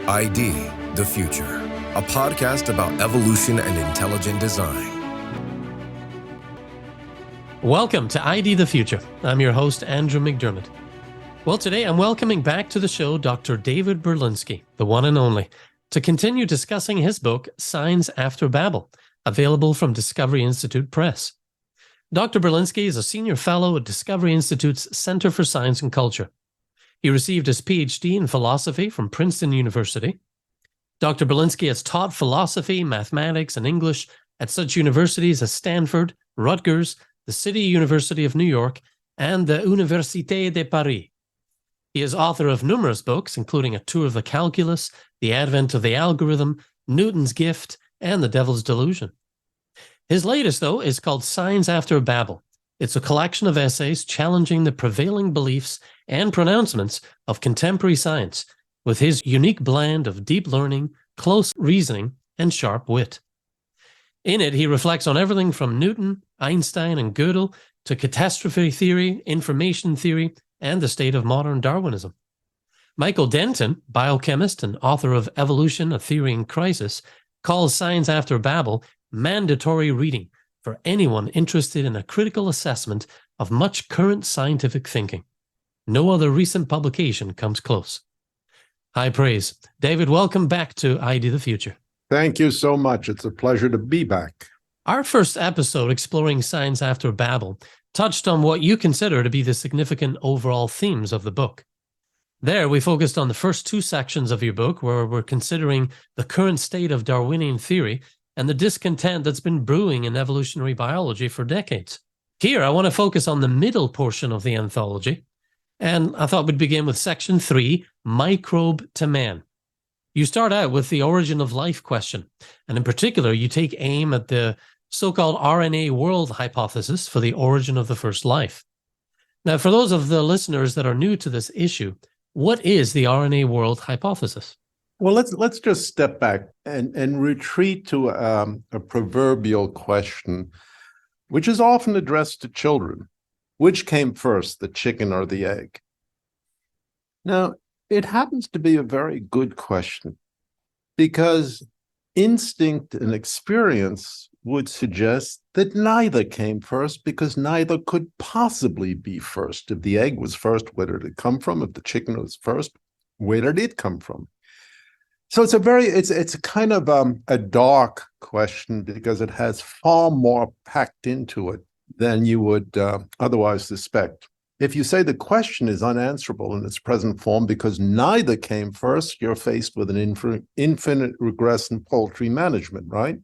ID, The Future, a podcast about evolution and intelligent design. Welcome to ID The Future. I'm your host, Andrew McDiarmid. Well, today I'm welcoming back to the show Dr. David Berlinski, the one and only, to continue discussing his book, Signs After Babel, available from Discovery Institute Press. Dr. Berlinski is a senior fellow at Discovery Institute's Center for Science and Culture. He received his PhD in philosophy from Princeton University. Dr. Berlinski has taught philosophy, mathematics, and English at such universities as Stanford, Rutgers, the City University of New York, and the Université de Paris. He is author of numerous books, including A Tour of the Calculus, The Advent of the Algorithm, Newton's Gift, and The Devil's Delusion. His latest, though, is called Signs After Babel. It's a collection of essays challenging the prevailing beliefs and pronouncements of contemporary science with his unique blend of deep learning, close reasoning, and sharp wit. In it, he reflects on everything from Newton, Einstein, and Gödel to catastrophe theory, information theory, and the state of modern Darwinism. Michael Denton, biochemist and author of Evolution, A Theory in Crisis, calls Signs After Babel mandatory reading for anyone interested in a critical assessment of much current scientific thinking. No other recent publication comes close. High praise. David, welcome back to ID The Future. Thank you so much. It's a pleasure to be back. Our first episode, exploring Signs After Babel, touched on what you consider to be the significant overall themes of the book. There, we focused on the first two sections of your book, where we're considering the current state of Darwinian theory and the discontent that's been brewing in evolutionary biology for decades. Here, I want to focus on the middle portion of the anthology, and I thought we'd begin with Section 3, Microbe to Man. You start out with the origin of life question, and in particular, you take aim at the so-called RNA world hypothesis for the origin of the first life. Now, for those of the listeners that are new to this issue, what is the RNA world hypothesis? Well, let's just step back and retreat to a proverbial question, which is often addressed to children. Which came first, the chicken or the egg? Now, it happens to be a very good question because instinct and experience would suggest that neither came first because neither could possibly be first. If the egg was first, where did it come from? If the chicken was first, where did it come from? So it's a kind of a dark question because it has far more packed into it than you would otherwise suspect. If you say the question is unanswerable in its present form because neither came first, you're faced with an infinite regress in poultry management, right?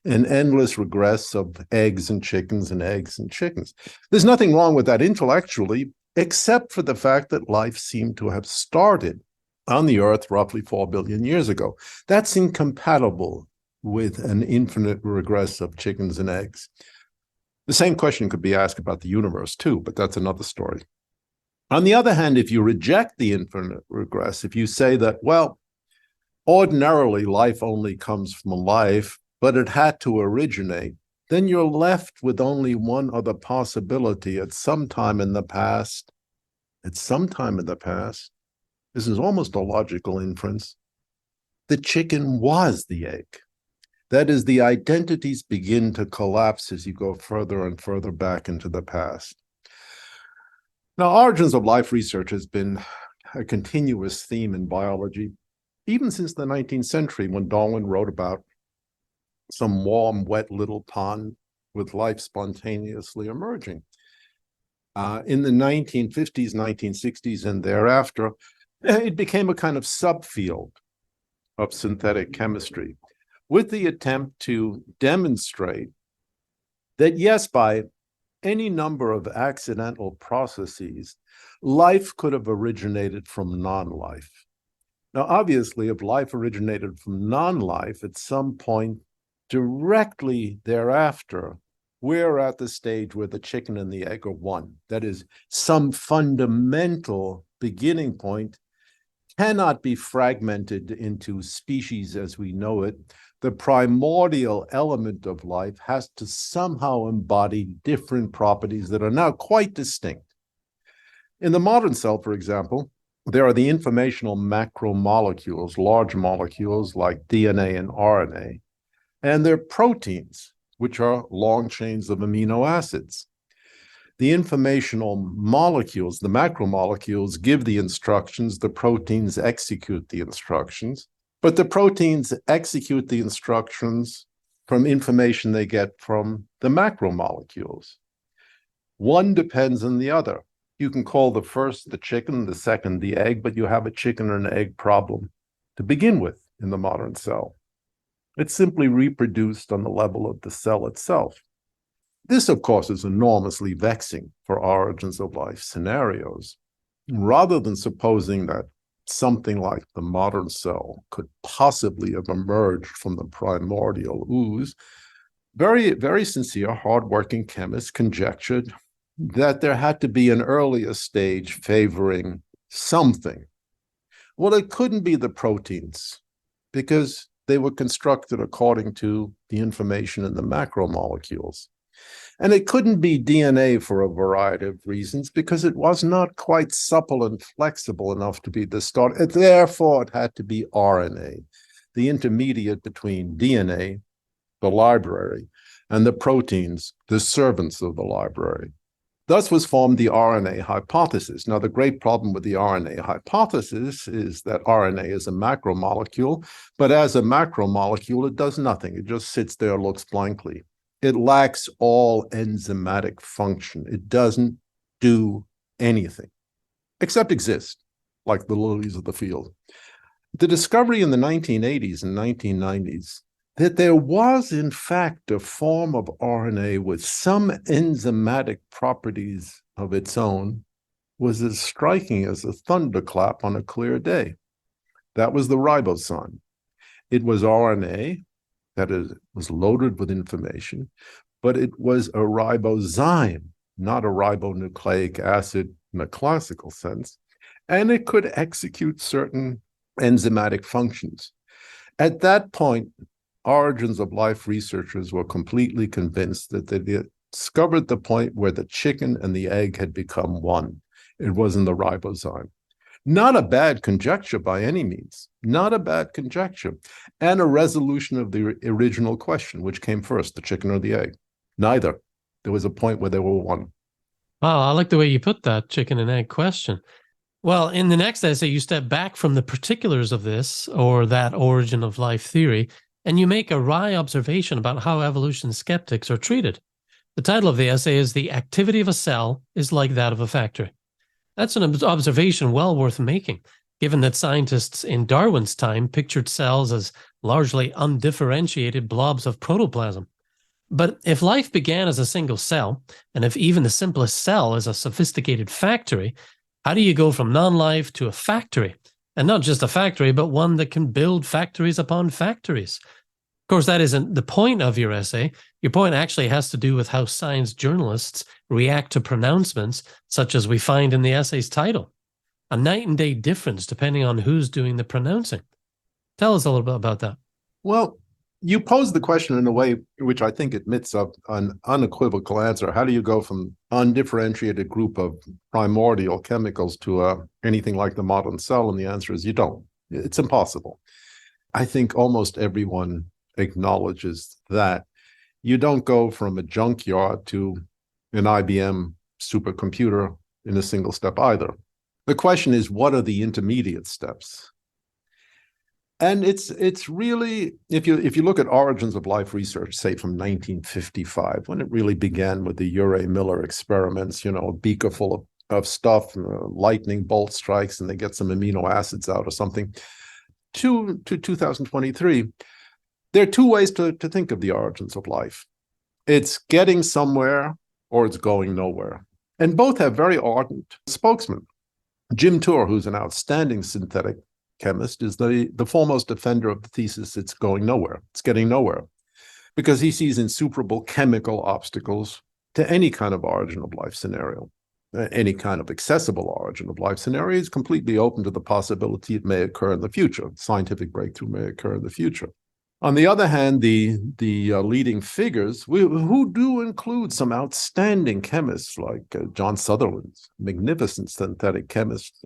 An endless regress of eggs and chickens and eggs and chickens. There's nothing wrong with that intellectually, except for the fact that life seemed to have started on the Earth roughly 4 billion years ago. That's incompatible with an infinite regress of chickens and eggs. The same question could be asked about the universe too, but that's another story. On the other hand, if you reject the infinite regress, if you say that, well, ordinarily life only comes from life, but it had to originate, then you're left with only one other possibility at some time in the past. This is almost a logical inference. The chicken was the egg. That is, the identities begin to collapse as you go further and further back into the past. Now, origins of life research has been a continuous theme in biology, even since the 19th century when Darwin wrote about some warm, wet little pond with life spontaneously emerging. In the 1950s, 1960s, and thereafter, it became a kind of subfield of synthetic chemistry with the attempt to demonstrate that, yes, by any number of accidental processes, life could have originated from non-life. Now, obviously, if life originated from non-life, at some point directly thereafter, we're at the stage where the chicken and the egg are one. That is, some fundamental beginning point cannot be fragmented into species as we know it. The primordial element of life has to somehow embody different properties that are now quite distinct. In the modern cell, for example, there are the informational macromolecules, large molecules like DNA and RNA, and there are proteins, which are long chains of amino acids. The informational molecules, the macromolecules, give the instructions, the proteins execute the instructions, but the proteins execute the instructions from information they get from the macromolecules. One depends on the other. You can call the first the chicken, the second the egg, but you have a chicken and egg problem to begin with in the modern cell. It's simply reproduced on the level of the cell itself. This, of course, is enormously vexing for origins of life scenarios. Rather than supposing that something like the modern cell could possibly have emerged from the primordial ooze, very, very sincere, hardworking chemists conjectured that there had to be an earlier stage favoring something. Well, it couldn't be the proteins because they were constructed according to the information in the macromolecules. And it couldn't be DNA for a variety of reasons because it was not quite supple and flexible enough to be the start. Therefore, it had to be RNA, the intermediate between DNA, the library, and the proteins, the servants of the library. Thus was formed the RNA hypothesis. Now, the great problem with the RNA hypothesis is that RNA is a macromolecule, but as a macromolecule, it does nothing. It just sits there, looks blankly. It lacks all enzymatic function. It doesn't do anything except exist, like the lilies of the field. The discovery in the 1980s and 1990s that there was, in fact, a form of RNA with some enzymatic properties of its own was as striking as a thunderclap on a clear day. That was the ribosome. It was RNA, that is, was loaded with information, but it was a ribozyme, not a ribonucleic acid in a classical sense, and it could execute certain enzymatic functions. At that point, origins of life researchers were completely convinced that they discovered the point where the chicken and the egg had become one. It was in the ribozyme. Not a bad conjecture by any means, not a bad conjecture, and a resolution of the original question, which came first, the chicken or the egg? Neither. There was a point where they were one. Wow, I like the way you put that chicken and egg question. Well, in the next essay, you step back from the particulars of this or that origin of life theory, and you make a wry observation about how evolution skeptics are treated. The title of the essay is "The Activity of a Cell is Like That of a Factory." That's an observation well worth making, given that scientists in Darwin's time pictured cells as largely undifferentiated blobs of protoplasm. But if life began as a single cell, and if even the simplest cell is a sophisticated factory, how do you go from non-life to a factory? And not just a factory, but one that can build factories upon factories. Of course, that isn't the point of your essay. Your point actually has to do with how science journalists react to pronouncements, such as we find in the essay's title. A night and day difference depending on who's doing the pronouncing. Tell us a little bit about that. Well, you pose the question in a way which I think admits of an unequivocal answer. How do you go from undifferentiated group of primordial chemicals to anything like the modern cell? And the answer is you don't. It's impossible. I think almost everyone acknowledges that. You don't go from a junkyard to an IBM supercomputer in a single step either. The question is, what are the intermediate steps? And it's really, if you look at origins of life research, say from 1955, when it really began with the Urey-Miller experiments, a beaker full of stuff, lightning bolt strikes, and they get some amino acids out or something, to 2023, there are two ways to think of the origins of life. It's getting somewhere or it's going nowhere. And both have very ardent spokesmen. Jim Tour, who's an outstanding synthetic chemist, is the foremost defender of the thesis it's going nowhere. It's getting nowhere. Because he sees insuperable chemical obstacles to any kind of origin of life scenario. Any kind of accessible origin of life scenario is completely open to the possibility it may occur in the future. Scientific breakthrough may occur in the future. On the other hand, the leading figures, who do include some outstanding chemists like John Sutherland, magnificent synthetic chemist,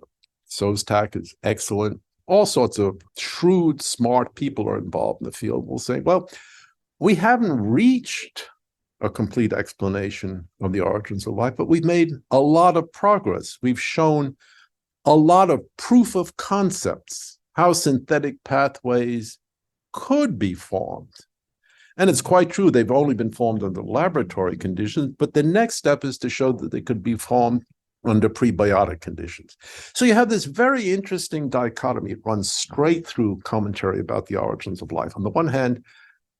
Sostak is excellent. All sorts of shrewd, smart people are involved in the field will say, well, we haven't reached a complete explanation of the origins of life, but we've made a lot of progress. We've shown a lot of proof of concepts, how synthetic pathways could be formed. And it's quite true, they've only been formed under laboratory conditions, but the next step is to show that they could be formed under prebiotic conditions. So you have this very interesting dichotomy. It runs straight through commentary about the origins of life. On the one hand,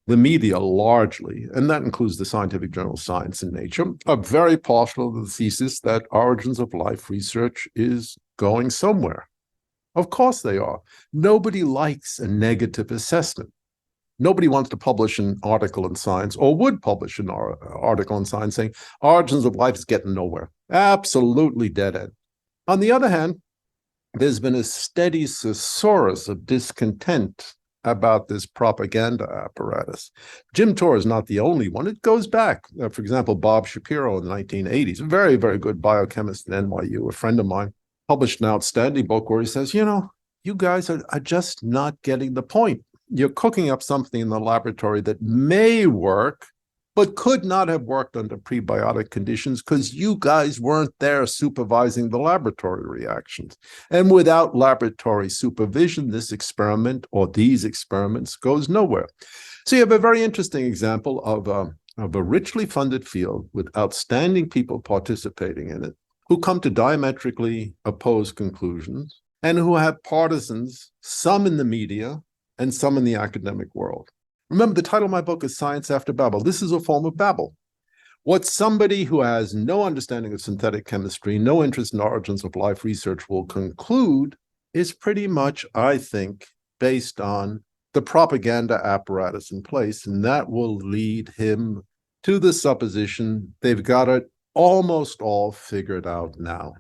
the media largely, and that includes the scientific journal Science and Nature, are very partial to the thesis that origins of life research is going somewhere. Of course they are. Nobody likes a negative assessment. Nobody wants to publish an article in Science, or would publish an article in Science saying origins of life is getting nowhere. Absolutely dead end. On the other hand, there's been a steady thesaurus of discontent about this propaganda apparatus. Jim Torr is not the only one. It goes back. For example, Bob Shapiro in the 1980s, a very, very good biochemist at NYU, a friend of mine, published an outstanding book where he says, you guys are just not getting the point. You're cooking up something in the laboratory that may work, but could not have worked under prebiotic conditions because you guys weren't there supervising the laboratory reactions. And without laboratory supervision, this experiment or these experiments goes nowhere. So you have a very interesting example of a richly funded field with outstanding people participating in it, who come to diametrically opposed conclusions and who have partisans, some in the media and some in the academic world. Remember, the title of my book is Science After Babel. This is a form of Babel. What somebody who has no understanding of synthetic chemistry, no interest in origins of life research will conclude is pretty much, I think, based on the propaganda apparatus in place, and that will lead him to the supposition they've got it almost all figured out now.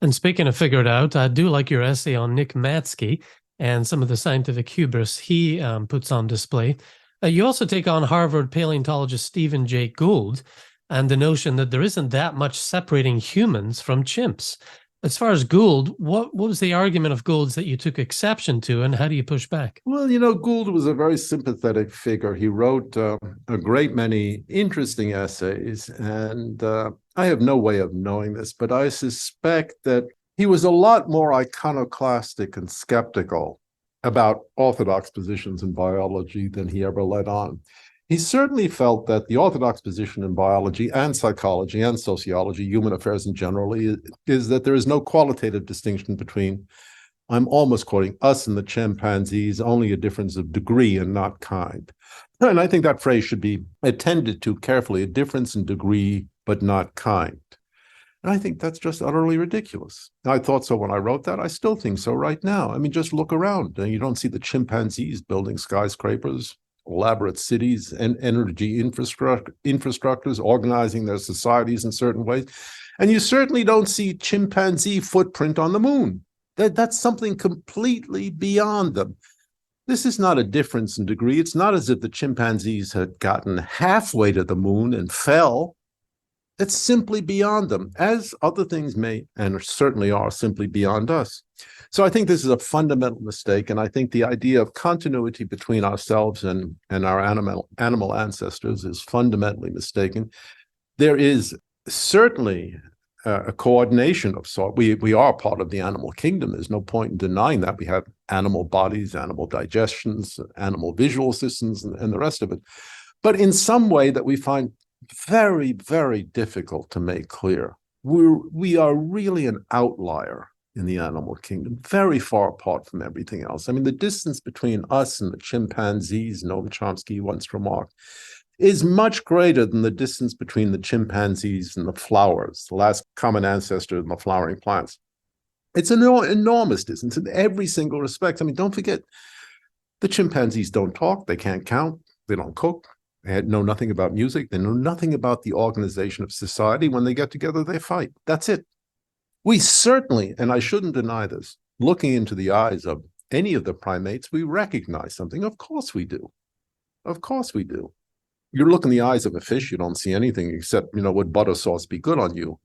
And speaking of figured out, I do like your essay on Nick Matsky and some of the scientific hubris he puts on display. You also take on Harvard paleontologist Stephen Jay Gould and the notion that there isn't that much separating humans from chimps. As far as Gould, what was the argument of Gould's that you took exception to, and how do you push back? Well, Gould was a very sympathetic figure. He wrote a great many interesting essays, and I have no way of knowing this, but I suspect that he was a lot more iconoclastic and skeptical about orthodox positions in biology than he ever let on. He certainly felt that the orthodox position in biology and psychology and sociology, human affairs in general, is that there is no qualitative distinction between, I'm almost quoting, us and the chimpanzees, only a difference of degree and not kind. And I think that phrase should be attended to carefully, a difference in degree but not kind. And I think that's just utterly ridiculous. I thought so when I wrote that. I still think so right now. I mean, just look around and you don't see the chimpanzees building skyscrapers, elaborate cities, and energy infrastructures, organizing their societies in certain ways. And you certainly don't see chimpanzee footprint on the moon. That's something completely beyond them. This is not a difference in degree. It's not as if the chimpanzees had gotten halfway to the moon and fell. It's simply beyond them, as other things may and certainly are simply beyond us. So I think this is a fundamental mistake, and I think the idea of continuity between ourselves and our animal ancestors is fundamentally mistaken. There is certainly a coordination of sort. We are part of the animal kingdom. There's no point in denying that. We have animal bodies, animal digestions, animal visual systems, and the rest of it. But in some way that we find very, very difficult to make clear. We are really an outlier in the animal kingdom, very far apart from everything else. I mean, the distance between us and the chimpanzees, Noam Chomsky once remarked, is much greater than the distance between the chimpanzees and the flowers, the last common ancestor in the flowering plants. It's an enormous distance in every single respect. I mean, don't forget, the chimpanzees don't talk, they can't count, they don't cook. They know nothing about music. They know nothing about the organization of society. When they get together, they fight. That's it. We certainly, and I shouldn't deny this, looking into the eyes of any of the primates, we recognize something. Of course we do. Of course we do. You look in the eyes of a fish, you don't see anything except, would butter sauce be good on you?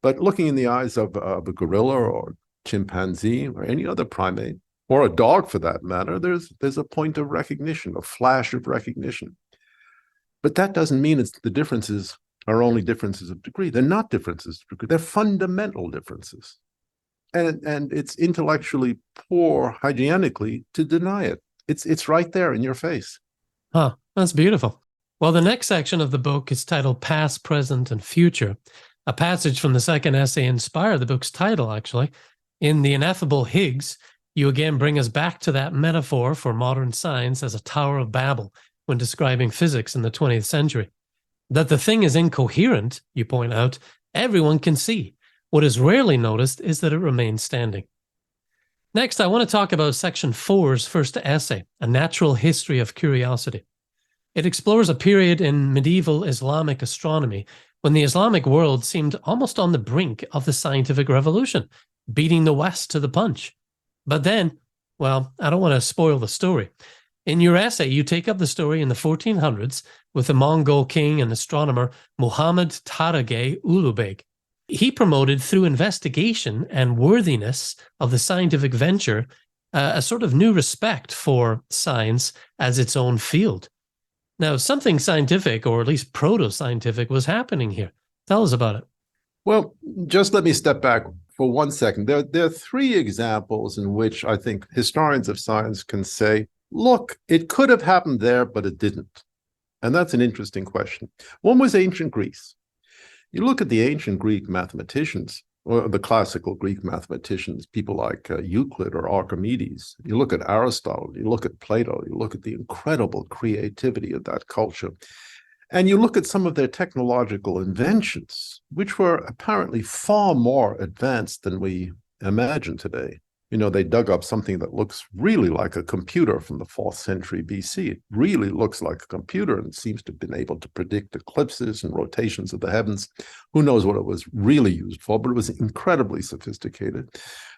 But looking in the eyes of a gorilla or chimpanzee or any other primate, or a dog for that matter, there's a point of recognition, a flash of recognition. But that doesn't mean the differences are only differences of degree. They're not differences of degree. They're fundamental differences. And it's intellectually poor, hygienically, to deny it. It's right there in your face. Huh, that's beautiful. Well, the next section of the book is titled Past, Present, and Future. A passage from the second essay inspired the book's title, actually. In The Ineffable Higgs, you again bring us back to that metaphor for modern science as a Tower of Babel when describing physics in the 20th century. That the thing is incoherent, you point out, everyone can see. What is rarely noticed is that it remains standing. Next, I want to talk about Section 4's first essay, A Natural History of Curiosity. It explores a period in medieval Islamic astronomy when the Islamic world seemed almost on the brink of the scientific revolution, beating the West to the punch. But then, well, I don't want to spoil the story. In your essay, you take up the story in the 1400s with the Mongol king and astronomer Muhammad Taragay Ulubeg. He promoted through investigation and worthiness of the scientific venture a sort of new respect for science as its own field. Now, something scientific, or at least proto-scientific, was happening here. Tell us about it. Well, just let me step back for 1 second. There are three examples in which I think historians of science can say, look, it could have happened there, but it didn't. And that's an interesting question. One was ancient Greece. You look at the ancient Greek mathematicians, or the classical Greek mathematicians, people like Euclid or Archimedes. You look at Aristotle, you look at Plato, you look at the incredible creativity of that culture. And you look at some of their technological inventions, which were apparently far more advanced than we imagine today. You know, they dug up something that looks really like a computer from the 4th century BC. It really looks like a computer and seems to have been able to predict eclipses and rotations of the heavens. Who knows what it was really used for, but it was incredibly sophisticated.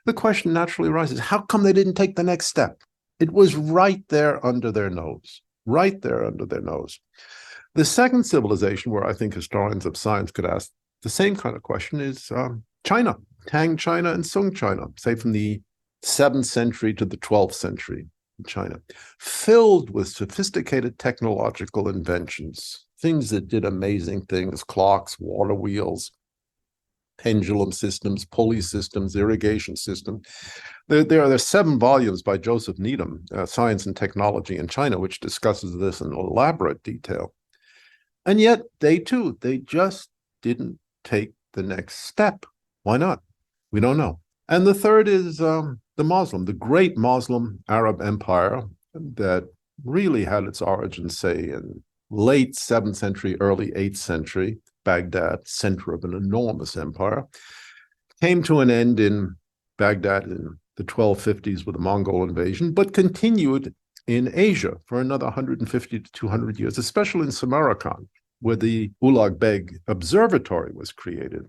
The question naturally arises, how come they didn't take the next step? It was right there under their nose, right there under their nose. The second civilization where I think historians of science could ask the same kind of question is China, Tang China and Sung China, say from the 7th century to the 12th century in China, filled with sophisticated technological inventions, things that did amazing things, clocks, water wheels, pendulum systems, pulley systems, irrigation systems. There are 7 volumes by Joseph Needham, Science and Technology in China, which discusses this in elaborate detail. And yet they just didn't take the next step. Why not? We don't know. And the third is the great Muslim Arab empire that really had its origins, say, in late 7th century, early 8th century, Baghdad, center of an enormous empire, came to an end in Baghdad in the 1250s with the Mongol invasion, but continued in Asia for another 150 to 200 years, especially in Samarkand, where the Ulugh Beg Observatory was created.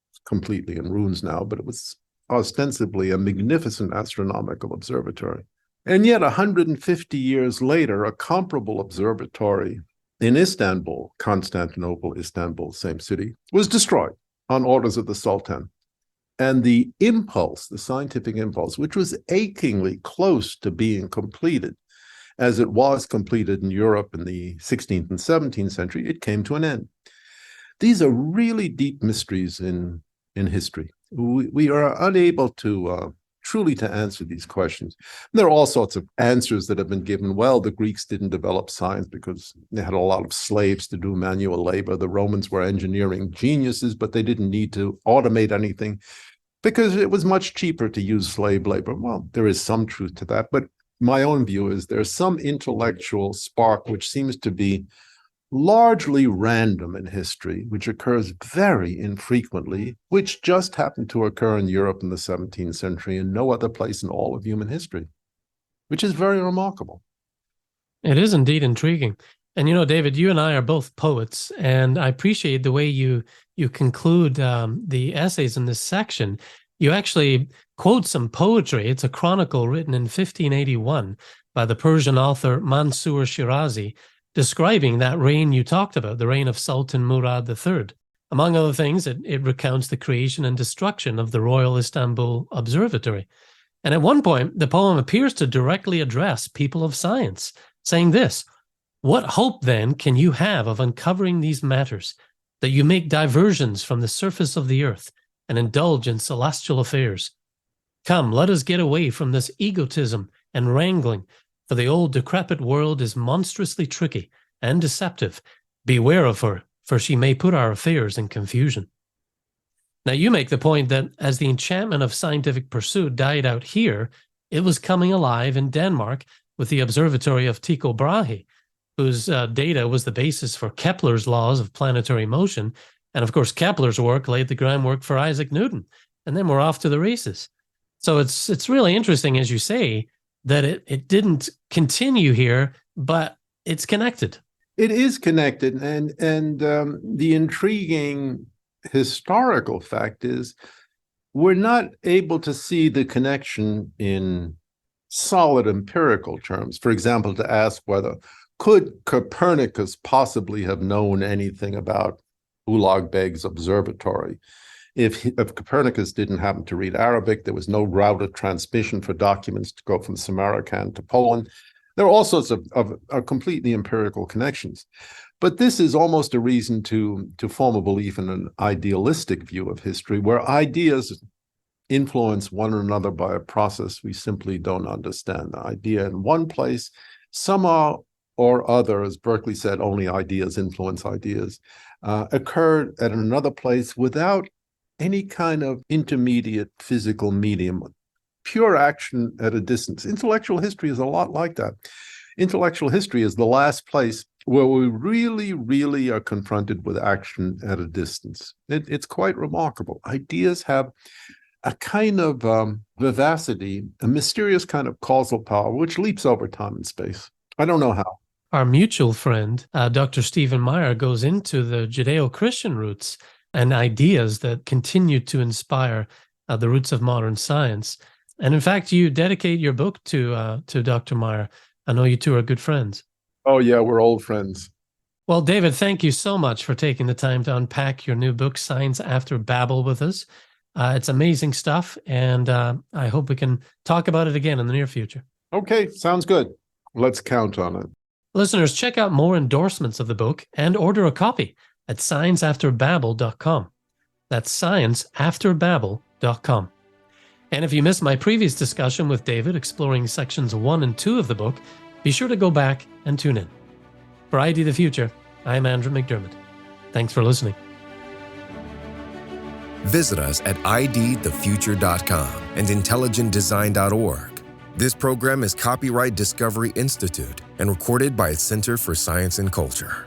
It's completely in ruins now, but it was ostensibly a magnificent astronomical observatory. And yet 150 years later, a comparable observatory in Istanbul, Constantinople, Istanbul, same city, was destroyed on orders of the Sultan. And the impulse, the scientific impulse, which was achingly close to being completed, as it was completed in Europe in the 16th and 17th century, it came to an end. These are really deep mysteries in history. We are unable to truly to answer these questions. There are all sorts of answers that have been given. Well, the Greeks didn't develop science because they had a lot of slaves to do manual labor. The Romans were engineering geniuses, but they didn't need to automate anything because it was much cheaper to use slave labor. Well, there is some truth to that, but my own view is there's some intellectual spark which seems to be largely random in history, which occurs very infrequently, which just happened to occur in Europe in the 17th century and no other place in all of human history, which is very remarkable. It is indeed intriguing. And you know, David, you and I are both poets, and I appreciate the way you conclude the essays in this section. You actually quote some poetry. It's a chronicle written in 1581 by the Persian author Mansur Shirazi, describing that reign you talked about, the reign of Sultan Murad III. Among other things, it recounts the creation and destruction of the Royal Istanbul Observatory. And at one point, the poem appears to directly address people of science, saying this: "What hope, then, can you have of uncovering these matters, that you make diversions from the surface of the earth and indulge in celestial affairs? Come, let us get away from this egotism and wrangling, for the old decrepit world is monstrously tricky and deceptive. Beware of her, for she may put our affairs in confusion." Now, you make the point that as the enchantment of scientific pursuit died out here, it was coming alive in Denmark with the observatory of Tycho Brahe, whose data was the basis for Kepler's laws of planetary motion. And of course, Kepler's work laid the groundwork for Isaac Newton. And then we're off to the races. So it's really interesting, as you say, that it didn't continue here, but it's connected. It is connected, and the intriguing historical fact is we're not able to see the connection in solid empirical terms. For example, to ask whether could Copernicus possibly have known anything about Ulugh Beg's observatory? If Copernicus didn't happen to read Arabic, there was no route of transmission for documents to go from Samarkand to Poland. There are all sorts of completely empirical connections. But this is almost a reason to form a belief in an idealistic view of history, where ideas influence one another by a process we simply don't understand. The idea in one place, somehow or other, as Berkeley said, only ideas influence ideas, occurred at another place without any kind of intermediate physical medium, pure action at a distance. Intellectual history is a lot like that. Intellectual history is the last place where we really, really are confronted with action at a distance. It's quite remarkable. Ideas have a kind of vivacity, a mysterious kind of causal power, which leaps over time and space. I don't know how. Our mutual friend, Dr. Stephen Meyer, goes into the Judeo-Christian roots and ideas that continue to inspire the roots of modern science. And in fact, you dedicate your book to Dr. Meyer. I know you two are good friends. Oh, yeah, we're old friends. Well, David, thank you so much for taking the time to unpack your new book, Science After Babel, with us. It's amazing stuff, and I hope we can talk about it again in the near future. Okay, sounds good. Let's count on it. Listeners, check out more endorsements of the book and order a copy at scienceafterbabel.com. That's scienceafterbabel.com. And if you missed my previous discussion with David exploring sections 1 and 2 of the book, be sure to go back and tune in. For ID the Future, I'm Andrew McDiarmid. Thanks for listening. Visit us at idthefuture.com and intelligentdesign.org. This program is copyright Discovery Institute and recorded by its Center for Science and Culture.